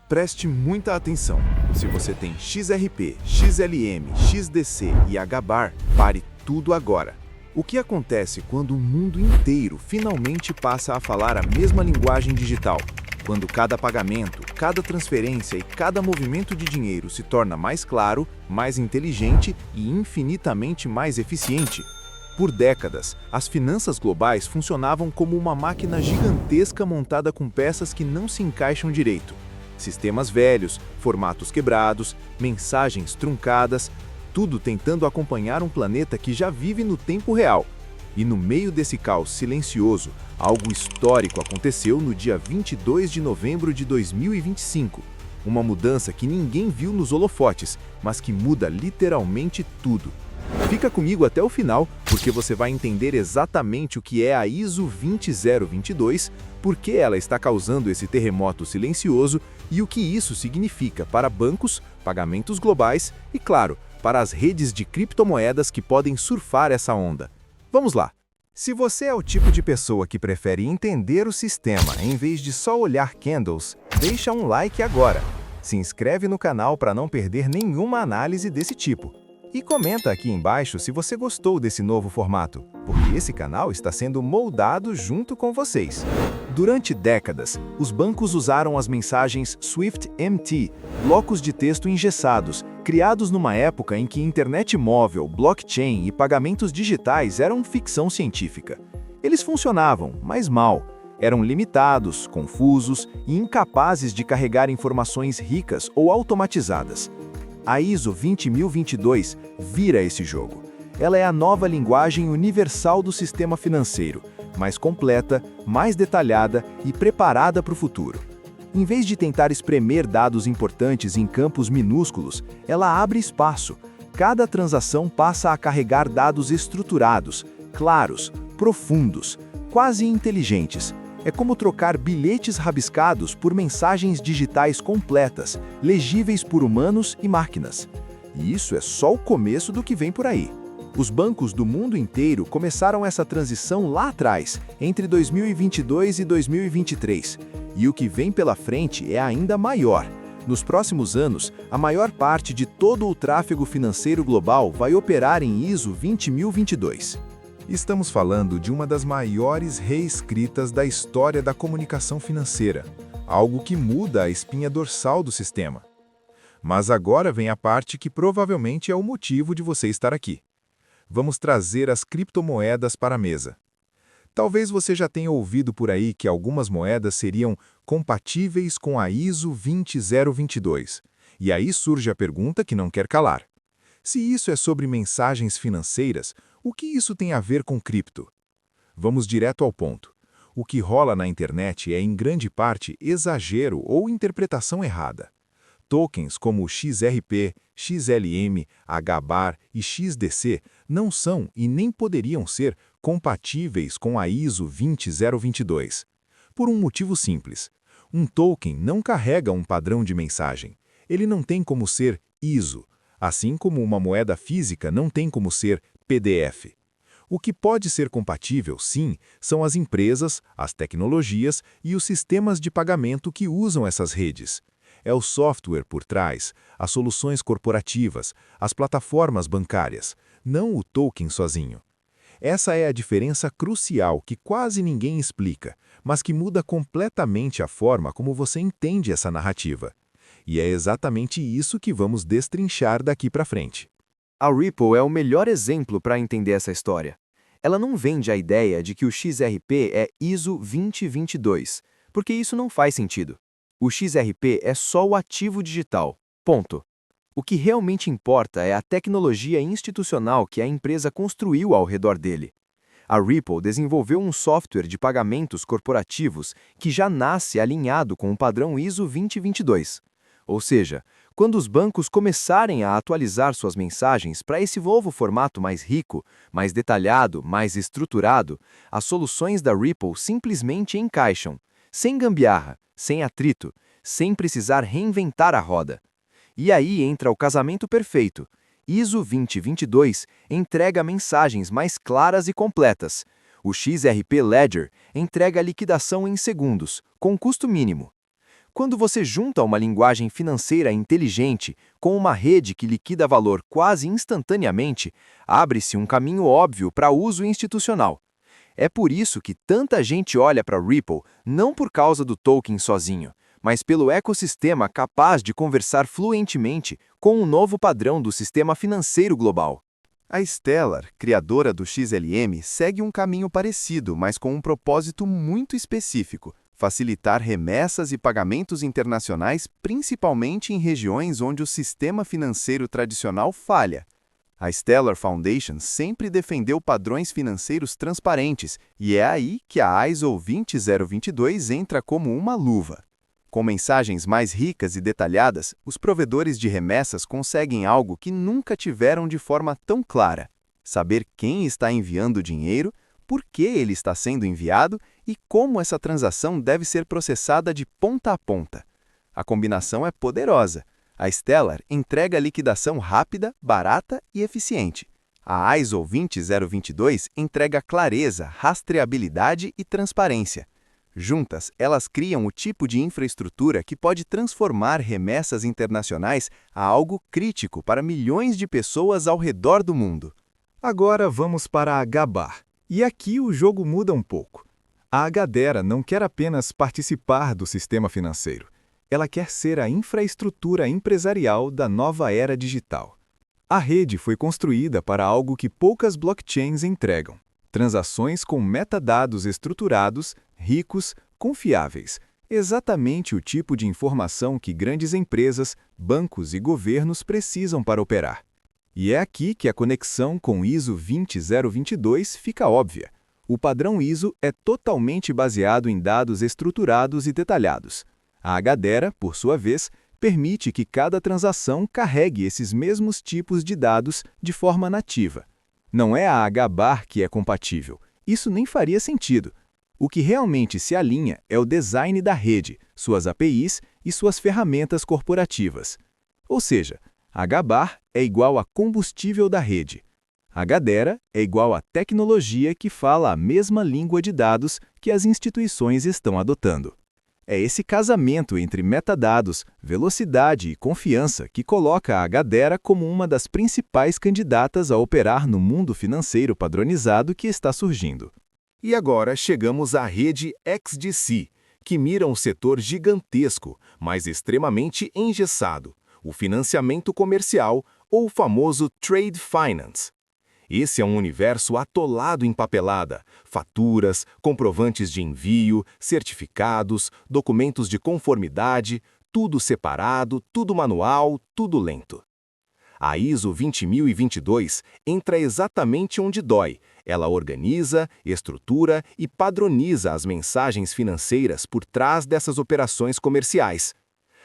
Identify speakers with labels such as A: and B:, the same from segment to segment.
A: Preste muita atenção. Se você tem XRP, XLM, XDC e HBAR, pare tudo agora. O que acontece quando o mundo inteiro finalmente passa a falar a mesma linguagem digital? Quando cada pagamento, cada transferência e cada movimento de dinheiro se torna mais claro, mais inteligente e infinitamente mais eficiente? Por décadas, as finanças globais funcionavam como uma máquina gigantesca montada com peças que não se encaixam direito. Sistemas velhos, formatos quebrados, mensagens truncadas, tudo tentando acompanhar um planeta que já vive no tempo real. E no meio desse caos silencioso, algo histórico aconteceu no dia 22 de novembro de 2025. Uma mudança que ninguém viu nos holofotes, mas que muda literalmente tudo. Fica comigo até o final, porque você vai entender exatamente o que é a ISO 20022, por que ela está causando esse terremoto silencioso e o que isso significa para bancos, pagamentos globais e, claro, para as redes de criptomoedas que podem surfar essa onda. Vamos lá! Se você é o tipo de pessoa que prefere entender o sistema em vez de só olhar candles, deixa um like agora. Se inscreve no canal para não perder nenhuma análise desse tipo. E comenta aqui embaixo se você gostou desse novo formato, porque esse canal está sendo moldado junto com vocês. Durante décadas, os bancos usaram as mensagens SWIFT-MT, blocos de texto engessados, criados numa época em que internet móvel, blockchain e pagamentos digitais eram ficção científica. Eles funcionavam, mas mal. Eram limitados, confusos e incapazes de carregar informações ricas ou automatizadas. A ISO 20022 vira esse jogo. Ela é a nova linguagem universal do sistema financeiro, mais completa, mais detalhada e preparada para o futuro. Em vez de tentar espremer dados importantes em campos minúsculos, ela abre espaço. Cada transação passa a carregar dados estruturados, claros, profundos, quase inteligentes. É como trocar bilhetes rabiscados por mensagens digitais completas, legíveis por humanos e máquinas. E isso é só o começo do que vem por aí. Os bancos do mundo inteiro começaram essa transição lá atrás, entre 2022 e 2023. E o que vem pela frente é ainda maior. Nos próximos anos, a maior parte de todo o tráfego financeiro global vai operar em ISO 20022. Estamos falando de uma das maiores reescritas da história da comunicação financeira, algo que muda a espinha dorsal do sistema. Mas agora vem a parte que provavelmente é o motivo de você estar aqui. Vamos trazer as criptomoedas para a mesa. Talvez você já tenha ouvido por aí que algumas moedas seriam compatíveis com a ISO 20022. E aí surge a pergunta que não quer calar. Se isso é sobre mensagens financeiras, o que isso tem a ver com cripto? Vamos direto ao ponto. O que rola na internet é, em grande parte, exagero ou interpretação errada. Tokens como XRP, XLM, HBAR e XDC não são e nem poderiam ser compatíveis com a ISO 20022. Por um motivo simples. Um token não carrega um padrão de mensagem. Ele não tem como ser ISO, assim como uma moeda física não tem como ser PDF. O que pode ser compatível, sim, são as empresas, as tecnologias e os sistemas de pagamento que usam essas redes. É o software por trás, as soluções corporativas, as plataformas bancárias, não o token sozinho. Essa é a diferença crucial que quase ninguém explica, mas que muda completamente a forma como você entende essa narrativa. E é exatamente isso que vamos destrinchar daqui para frente.
B: A Ripple é o melhor exemplo para entender essa história. Ela não vende a ideia de que o XRP é ISO 2022, porque isso não faz sentido. O XRP é só o ativo digital. Ponto. O que realmente importa é a tecnologia institucional que a empresa construiu ao redor dele. A Ripple desenvolveu um software de pagamentos corporativos que já nasce alinhado com o padrão ISO 2022. Ou seja, quando os bancos começarem a atualizar suas mensagens para esse novo formato mais rico, mais detalhado, mais estruturado, as soluções da Ripple simplesmente encaixam, sem gambiarra, sem atrito, sem precisar reinventar a roda. E aí entra o casamento perfeito. ISO 2022 entrega mensagens mais claras e completas. O XRP Ledger entrega liquidação em segundos, com custo mínimo. Quando você junta uma linguagem financeira inteligente com uma rede que liquida valor quase instantaneamente, abre-se um caminho óbvio para uso institucional. É por isso que tanta gente olha para Ripple não por causa do token sozinho, mas pelo ecossistema capaz de conversar fluentemente com um novo padrão do sistema financeiro global.
A: A Stellar, criadora do XLM, segue um caminho parecido, mas com um propósito muito específico: facilitar remessas e pagamentos internacionais, principalmente em regiões onde o sistema financeiro tradicional falha. A Stellar Foundation sempre defendeu padrões financeiros transparentes, e é aí que a ISO 20022 entra como uma luva. Com mensagens mais ricas e detalhadas, os provedores de remessas conseguem algo que nunca tiveram de forma tão clara: saber quem está enviando o dinheiro, por que ele está sendo enviado e como essa transação deve ser processada de ponta a ponta. A combinação é poderosa. A Stellar entrega liquidação rápida, barata e eficiente. A ISO 20022 entrega clareza, rastreabilidade e transparência. Juntas, elas criam o tipo de infraestrutura que pode transformar remessas internacionais a algo crítico para milhões de pessoas ao redor do mundo.
C: Agora vamos para a Gabar. E aqui o jogo muda um pouco. A Agadera não quer apenas participar do sistema financeiro. Ela quer ser a infraestrutura empresarial da nova era digital. A rede foi construída para algo que poucas blockchains entregam: transações com metadados estruturados, ricos, confiáveis, exatamente o tipo de informação que grandes empresas, bancos e governos precisam para operar. E é aqui que a conexão com ISO 20022 fica óbvia. O padrão ISO é totalmente baseado em dados estruturados e detalhados. A Agadera, por sua vez, permite que cada transação carregue esses mesmos tipos de dados de forma nativa. Não é a Gabar que é compatível. Isso nem faria sentido. O que realmente se alinha é o design da rede, suas APIs e suas ferramentas corporativas. Ou seja, a Gabar é igual a combustível da rede. A Agadera é igual a tecnologia que fala a mesma língua de dados que as instituições estão adotando. É esse casamento entre metadados, velocidade e confiança que coloca a Agadera como uma das principais candidatas a operar no mundo financeiro padronizado que está surgindo.
A: E agora chegamos à rede XDC, que mira um setor gigantesco, mas extremamente engessado: o financiamento comercial, ou o famoso Trade Finance. Esse é um universo atolado em papelada: faturas, comprovantes de envio, certificados, documentos de conformidade, tudo separado, tudo manual, tudo lento. A ISO 20022 entra exatamente onde dói. Ela organiza, estrutura e padroniza as mensagens financeiras por trás dessas operações comerciais.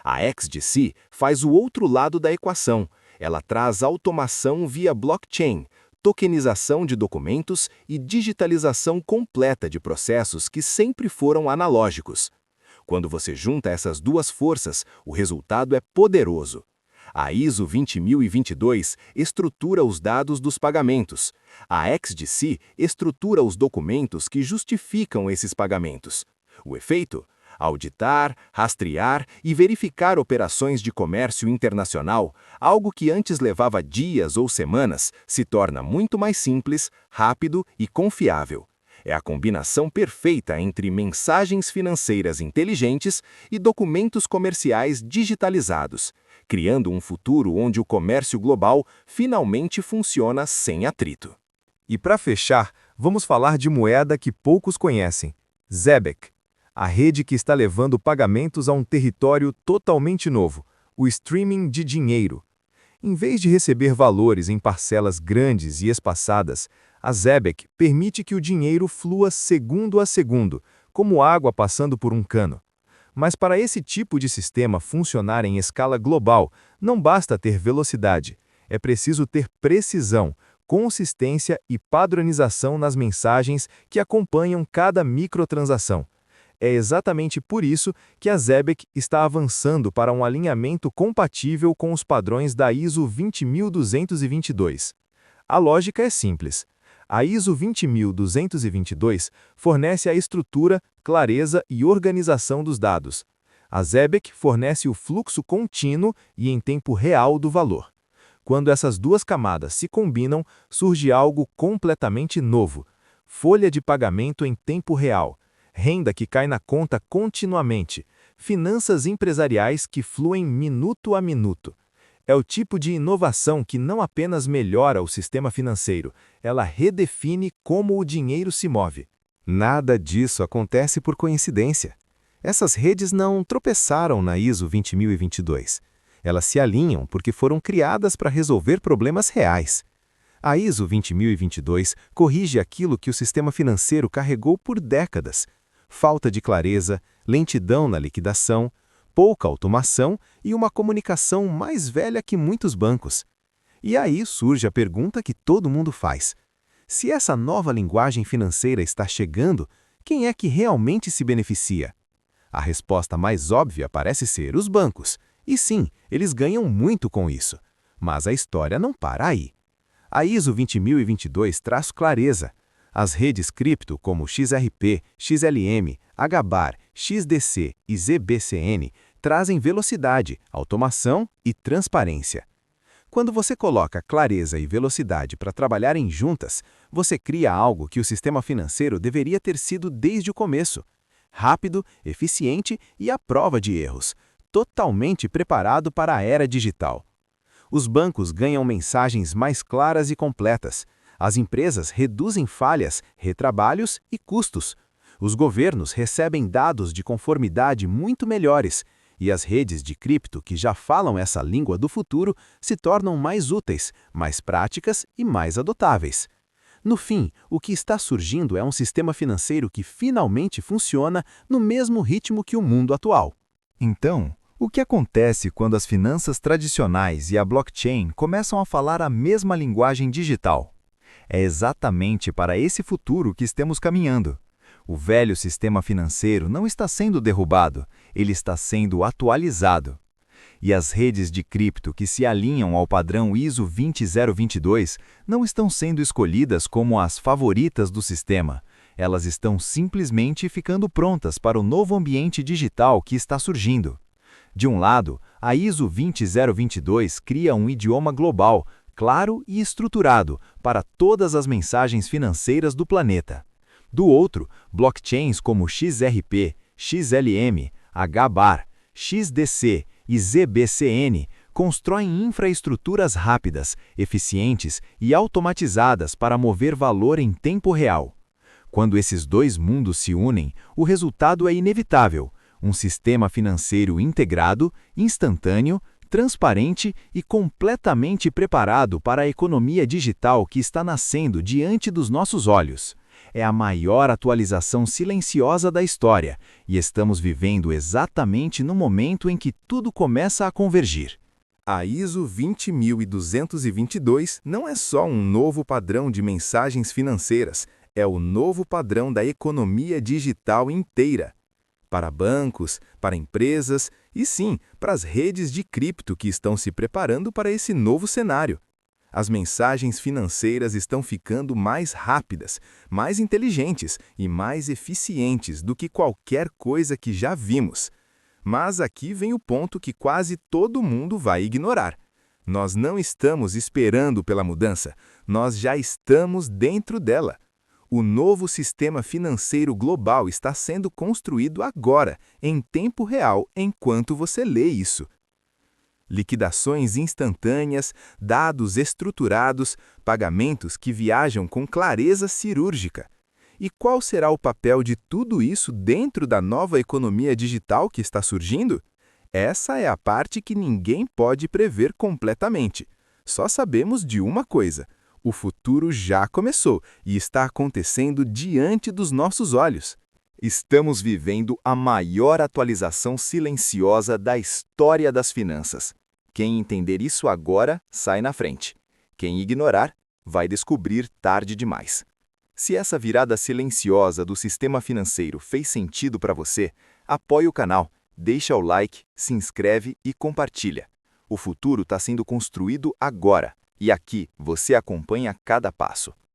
A: A XDC faz o outro lado da equação. Ela traz automação via blockchain, tokenização de documentos e digitalização completa de processos que sempre foram analógicos. Quando você junta essas duas forças, o resultado é poderoso. A ISO 20022 estrutura os dados dos pagamentos. A XDC estrutura os documentos que justificam esses pagamentos. O efeito? Auditar, rastrear e verificar operações de comércio internacional, algo que antes levava dias ou semanas, se torna muito mais simples, rápido e confiável. É a combinação perfeita entre mensagens financeiras inteligentes e documentos comerciais digitalizados, criando um futuro onde o comércio global finalmente funciona sem atrito.
C: E para fechar, vamos falar de moeda que poucos conhecem: Zebec. A rede que está levando pagamentos a um território totalmente novo: o streaming de dinheiro. Em vez de receber valores em parcelas grandes e espaçadas, a Zebec permite que o dinheiro flua segundo a segundo, como água passando por um cano. Mas para esse tipo de sistema funcionar em escala global, não basta ter velocidade. É preciso ter precisão, consistência e padronização nas mensagens que acompanham cada microtransação. É exatamente por isso que a Zebec está avançando para um alinhamento compatível com os padrões da ISO 20222. A lógica é simples. A ISO 20222 fornece a estrutura, clareza e organização dos dados.
A: A ZEBEC fornece o fluxo contínuo e em tempo real do valor. Quando essas duas camadas se combinam, surge algo completamente novo: folha de pagamento em tempo real, renda que cai na conta continuamente, finanças empresariais que fluem minuto a minuto. É o tipo de inovação que não apenas melhora o sistema financeiro, ela redefine como o dinheiro se move.
B: Nada disso acontece por coincidência. Essas redes não tropeçaram na ISO 20022. Elas se alinham porque foram criadas para resolver problemas reais. A ISO 20022 corrige aquilo que o sistema financeiro carregou por décadas: falta de clareza, lentidão na liquidação, pouca automação e uma comunicação mais velha que muitos bancos. E aí surge a pergunta que todo mundo faz: se essa nova linguagem financeira está chegando, quem é que realmente se beneficia? A resposta mais óbvia parece ser os bancos. E sim, eles ganham muito com isso. Mas a história não para aí. A ISO 20022 traz clareza. As redes cripto como XRP, XLM, HBAR, XDC e ZBCN trazem velocidade, automação e transparência. Quando você coloca clareza e velocidade para trabalharem juntas, você cria algo que o sistema financeiro deveria ter sido desde o começo: rápido, eficiente e à prova de erros, totalmente preparado para a era digital. Os bancos ganham mensagens mais claras e completas. As empresas reduzem falhas, retrabalhos e custos. Os governos recebem dados de conformidade muito melhores. E as redes de cripto que já falam essa língua do futuro se tornam mais úteis, mais práticas e mais adotáveis. No fim, o que está surgindo é um sistema financeiro que finalmente funciona no mesmo ritmo que o mundo atual.
C: Então, o que acontece quando as finanças tradicionais e a blockchain começam a falar a mesma linguagem digital? É exatamente para esse futuro que estamos caminhando. O velho sistema financeiro não está sendo derrubado, ele está sendo atualizado. E as redes de cripto que se alinham ao padrão ISO 20022 não estão sendo escolhidas como as favoritas do sistema. Elas estão simplesmente ficando prontas para o novo ambiente digital que está surgindo. De um lado, a ISO 20022 cria um idioma global, claro e estruturado, para todas as mensagens financeiras do planeta. Do outro, blockchains como XRP, XLM, HBAR, XDC e ZBCN constroem infraestruturas rápidas, eficientes e automatizadas para mover valor em tempo real. Quando esses dois mundos se unem, o resultado é inevitável: um sistema financeiro integrado, instantâneo, transparente e completamente preparado para a economia digital que está nascendo diante dos nossos olhos. É a maior atualização silenciosa da história, e estamos vivendo exatamente no momento em que tudo começa a convergir.
A: A ISO 20222 não é só um novo padrão de mensagens financeiras, é o novo padrão da economia digital inteira. Para bancos, para empresas e sim, para as redes de cripto que estão se preparando para esse novo cenário. As mensagens financeiras estão ficando mais rápidas, mais inteligentes e mais eficientes do que qualquer coisa que já vimos. Mas aqui vem o ponto que quase todo mundo vai ignorar. Nós não estamos esperando pela mudança, nós já estamos dentro dela. O novo sistema financeiro global está sendo construído agora, em tempo real, enquanto você lê isso. Liquidações instantâneas, dados estruturados, pagamentos que viajam com clareza cirúrgica. E qual será o papel de tudo isso dentro da nova economia digital que está surgindo? Essa é a parte que ninguém pode prever completamente. Só sabemos de uma coisa: o futuro já começou e está acontecendo diante dos nossos olhos. Estamos vivendo a maior atualização silenciosa da história das finanças. Quem entender isso agora, sai na frente. Quem ignorar, vai descobrir tarde demais. Se essa virada silenciosa do sistema financeiro fez sentido para você, apoie o canal, deixa o like, se inscreve e compartilha. O futuro está sendo construído agora, e aqui você acompanha cada passo.